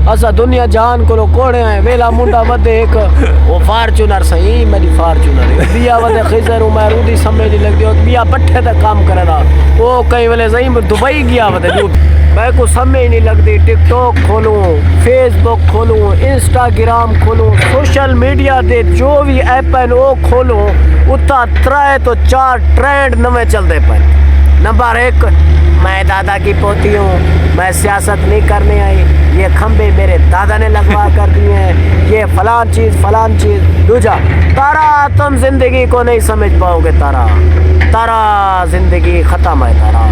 اسا دنیا جہان کو کوڑے ہیں ویلا منڈا ودے ایک وہ فارچونر سہی میری فارچونر بیا ودے خزر عمر اودی سمجھ نہیں لگدی بیا پٹھے تے کام کرنا وہ کئی ویلے زئی دبئی گیا ودے میں کو سمجھ نہیں لگتی ٹک ٹاک کھولوں فیس بک کھولوں انسٹاگرام کھولوں سوشل میڈیا دے جو بھی ایپ ہیں وہ کھولوں اتنا 3 تو 4 ٹرینڈ نویں چلتے پے نمبر 1 میں دادا کی پوتی ہوں میں سیاست نہیں کرنے آئی یہ کھمبے میرے دادا نے لگوا کر دیے ہیں یہ فلان چیز دوجا تارا تم زندگی کو نہیں سمجھ پاؤ گے تارا زندگی ختم ہے تارا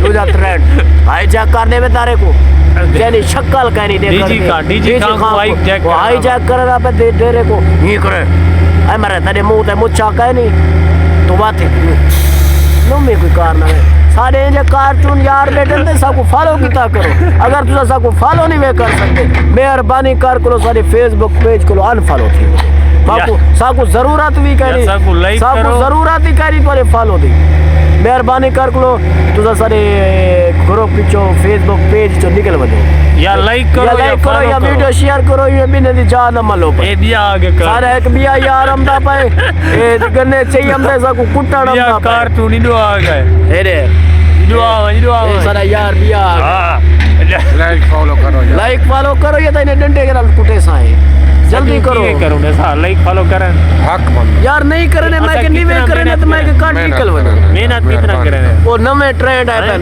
دوجا ٹرینڈ ہائی جیک کرنے میں تارے کو یعنی شکل کہنی دے کر ڈی جی خان کو ہائی جیک کر رہا پہ ڈیرے کو یہ کرے اے مرے تیرے منہ تے مچھا کہنی تو بات ہے نو میں کوئی کار نہ ہے سارے انجے کارٹون یار بیٹھن دے سا کو فالو کیتا کرو اگر تسا سا کو فالو نہیں وے کر سکتے مہربانی کر کرو سارے فیس بک پیج کو ان فالو تھی سا کو ضرورت بھی کری سا کو ضرورت ہی کری تو فالو دی مہربانی کر کرو تسا سارے گروپ پیچھو فیس بک پیج چو نکل ودے یا لائک کرو یا ویڈیو شیئر کرو یہ بھی نہیں جا نہ ملو اے بیا آگے کر سارے ایک بیا یار ہم دا پائے اے گنے چاہیے ہم دے سا کو کٹڑ ہم دا پائے کارٹون ہی دو آگئے اے رے سارا یار بیا لائک فالو کرو یہ تینے ڈنڈے کے رل کٹے سائیں جلدی کرو لائک فالو کریں حق بند یار نہیں کرنے میں کہ نیوے کرنے تو میں کہ کاٹ نکل ودے محنت کتنا کریں وہ نویں ٹرینڈ ہے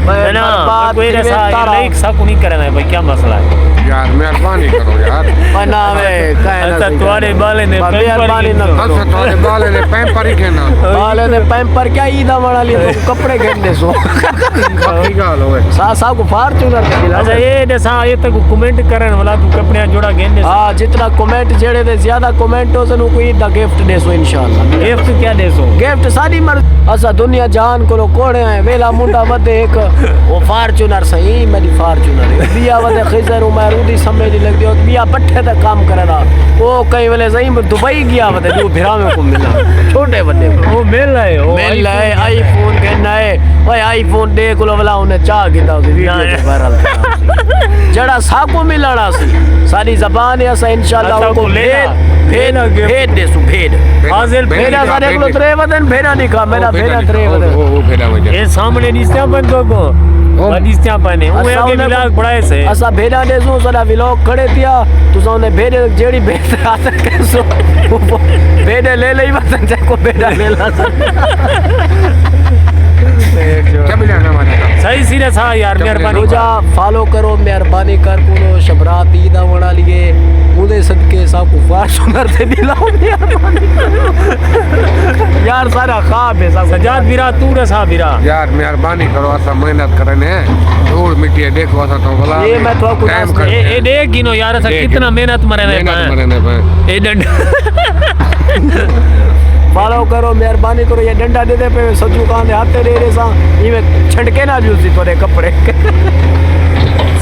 پہن لائک سب کو نہیں کرنا ہے بھائی کیا مسئلہ ہے یار مہربانی کرو یار بناوے اچھا تمہارے بالے نے مہربانی نہ کرو اچھا تمہارے بالے نے پیمپر ہی کہنا بالے نے پیمپر کیا عیدہ بنا لی تو کپڑے گھننے سو باقی گال ہوئے سا کو فارچونر کا دلا اچھا یہ دسا یہ تک کمنٹ کرن والا تو کپڑے جوڑا گھننے ہاں جتنا کمنٹ جڑے دے زیادہ کمنٹ ہو سنو کوئی دا گفٹ دے سو انشاءاللہ گفٹ کیا دے سو گفٹ ساری اسا دنیا جہان کو کوڑے ہیں ویلا منڈا ودے ایک وہ فارچونر سہی میری فارچونر بیا ودے خزر عمر اودی سمجھ نہیں لگدی بیا پٹھے تے کام کرنا وہ کئی ویلے زئی دبئی گیا ودے دو بھراویں کو ملا چھوٹے ودے وہ مل ہے آئی فون کہنا ہے اوے آئی فون دے کو والا انہیں چاہ گیتا اسی ویڈیو تے وائرل جڑا سا کو ملنا سی ساری زبان ہے اسا انشاءاللہ کو بھیڑ دے سو بھیڑ حاصل بھیڑا سارے کو 3 ودن بھیڑا نہیں کھا میرا بھیڑا 3 ودن وہ بھیڑا وجہ یہ سامنے نیستیا بندوں کو نیستیا پانے وہ آگے ولاگ بڑھائے سے اسا بھیڑا دے سو سارا ولاگ کھڑے تیا تو سونے بھیڑے جیڑی بھیڑ آتا کیسو بھیڑے لے لئی ودن جائے کو بھیڑا لے لا کیا ملانا مانے صحیح سیرے سا یار مہربانی روجا فالو کرو مہربانی کر کو شبرات عیدہ وڑا لیے مودے صدقے سا کو فارچونر سے دلاؤ مہربانی یار سارا خواب ہے سجاد بیرا تو رسا بیرا یار مہربانی کرو اسا محنت کرنے ہیں دھوڑ مٹی دیکھو اسا تو بلا یہ میں تو کو اے دیکھ گینو یار اسا کتنا محنت مرنے پائیں اے ڈنڈ فالو کرو مہربانی کرو یہ ڈنڈا دے دے پہ سجو کان دے ہاتھ دے رے سا یہ چھڑکے نہ جوسی تھوڑے کپڑے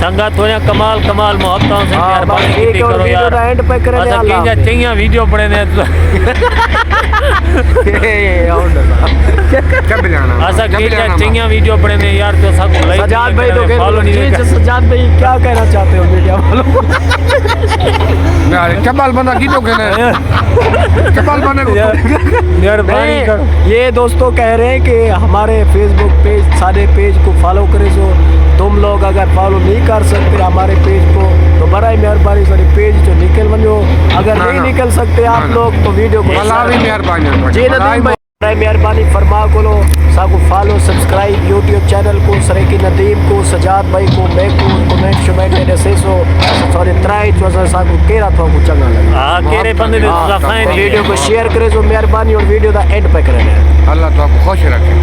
سنگا تھوڑا کمال محبتوں سے مہربانی کی کرو یار اینڈ پہ کرے اسا کینجا چنگیاں ویڈیو پڑے نے کیا ملانا اسا کینجا چنگیاں ویڈیو پڑے نے یار تو سب کو لائک سجاد بھائی تو فالو نہیں جی سجاد بھائی کیا کہنا چاہتے ہو میڈیا والوں یار کمال بندہ کی تو کہنا کمال بندے کو مہربانی کرو یہ دوستوں کہہ رہے ہیں کہ ہمارے فیس بک پیج سارے پیج کو فالو کرے سو تم لوگ اگر فالو نہیں کر سکتے ہمارے پیج کو تو برائے مہربانی سارے پیج جو نکل بنو اگر نہیں نکل سکتے آپ لوگ تو ویڈیو کو مہربانی جی ندیم بھائی برائے مہربانی فرما کرو سا کو فالو سبسکرائب یوٹیوب چینل کو سریکی ندیم کو سجاد بھائی کو میں کو کمنٹ شمنٹ ایسے سو سوری ترائی جو سا کو کیرا تھا کو چنگا لگا ہاں کیرے بندے دے ویڈیو کو شیئر کرے سو مہربانی اور ویڈیو دا اینڈ پہ کرے اللہ تو آپ کو خوش رکھے